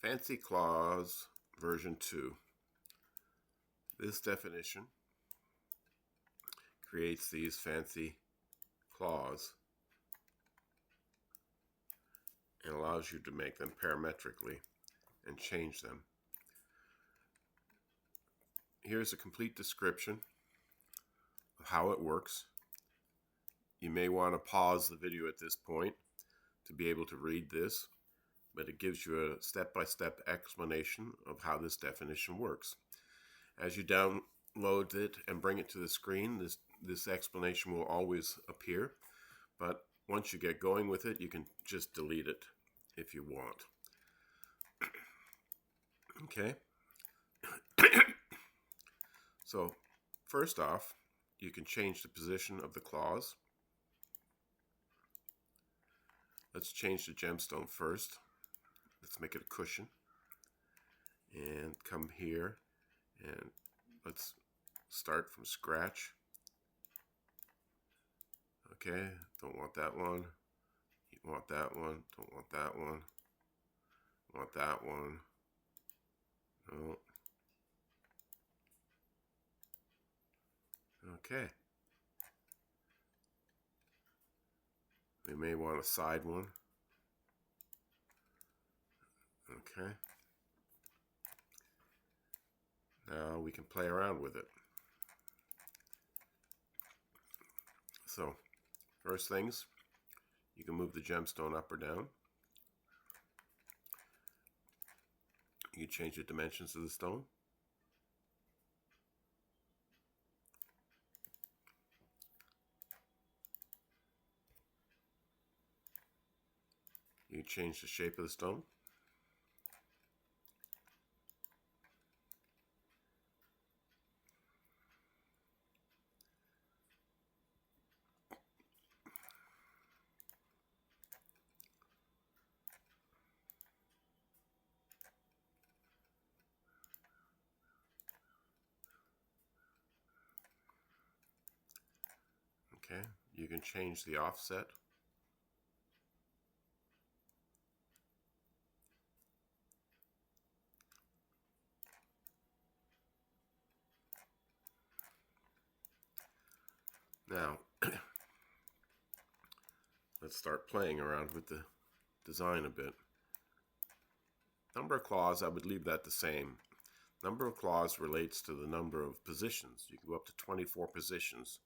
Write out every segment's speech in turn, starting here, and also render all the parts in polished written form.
Fancy claws version 2. This definition creates these fancy claws and allows you to make them parametrically and change them. Here's a complete description of how it works. You may want to pause the video at this point to be able to read this, but it gives you a step-by-step explanation of how this definition works. As you download it and bring it to the screen, this explanation will always appear, but once you get going with it, you can just delete it if you want. Okay. So first off, you can change the position of the claws. Let's change the gemstone first. Let's make it a cushion. And come here and let's start from scratch. Okay, don't want that one. You want that one. Don't want that one. Want that one. No. Okay. We may want a side one. Okay. Now we can play around with it. So, first things, you can move the gemstone up or down. You can change the dimensions of the stone. You can change the shape of the stone. Okay, you can change the offset. Now, let's start playing around with the design a bit. Number of claws, I would leave that the same. Number of claws relates to the number of positions. You can go up to 24 positions.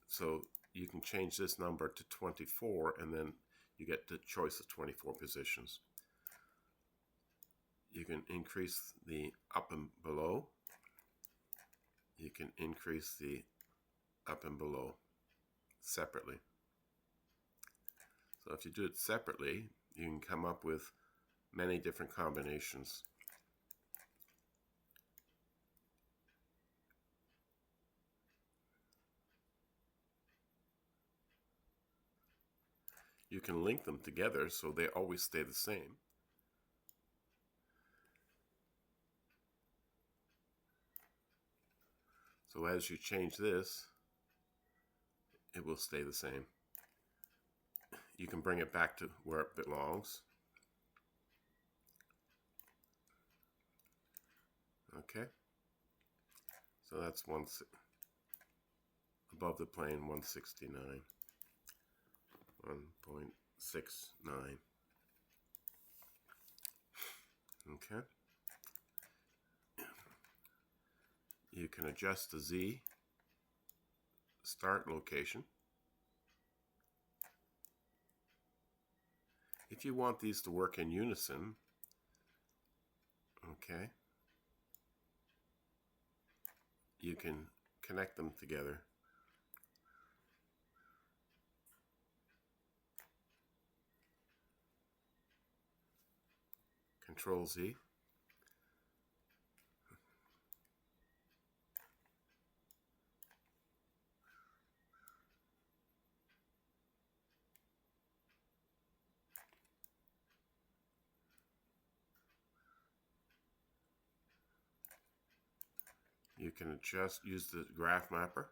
So you can change this number to 24 and then you get the choice of 24 positions. You can increase the up and below. You can increase the up and below separately. So if you do it separately, you can come up with many different combinations. You can link them together so they always stay the same. So as you change this, it will stay the same. You can bring it back to where it belongs. Okay. So that's above the plane 169. 1.69. Okay. You can adjust the Z start location. If you want these to work in unison, okay, you can connect them together. Control Z. You can use the graph mapper.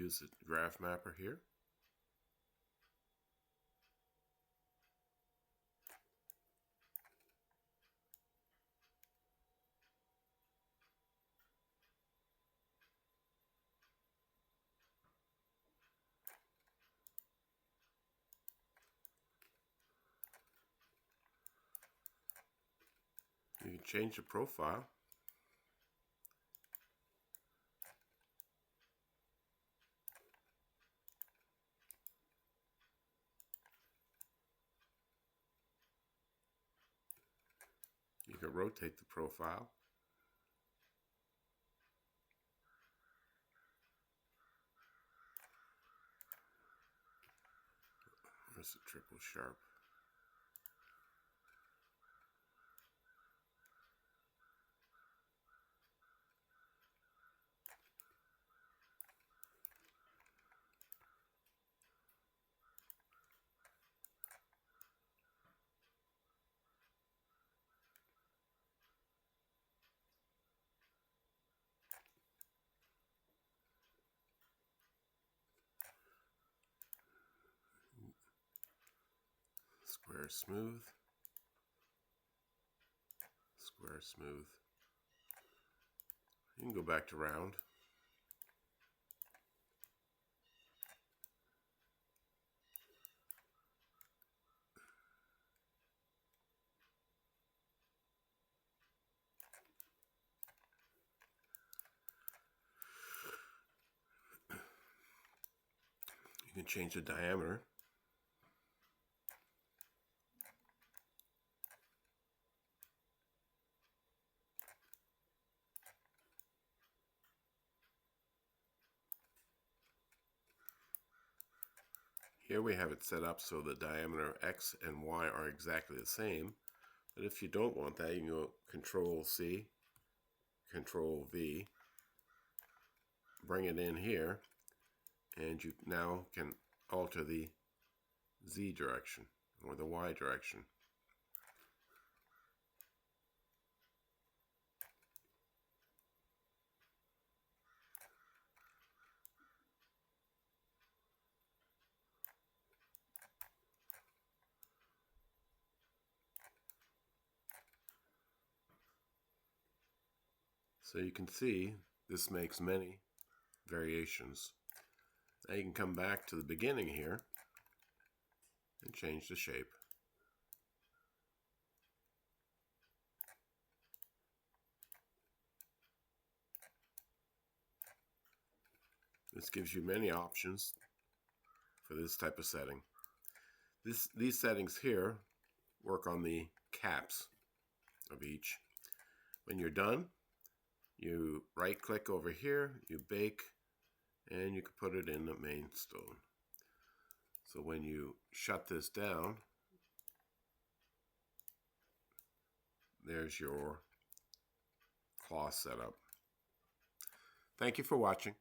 use the graph mapper here. You can change the profile. You can rotate the profile. There's a triple sharp. Square smooth. Square smooth. You can go back to round. You can change the diameter. Here we have it set up so the diameter X and Y are exactly the same. But if you don't want that, you can go Control C, Control V, bring it in here, and you now can alter the Z direction or the Y direction. So you can see this makes many variations. Now you can come back to the beginning here and change the shape. This gives you many options for this type of setting. These settings here work on the caps of each. When you're done, you right click over here, you bake, and you can put it in the main stone. So when you shut this down, there's your cloth setup. Thank you for watching.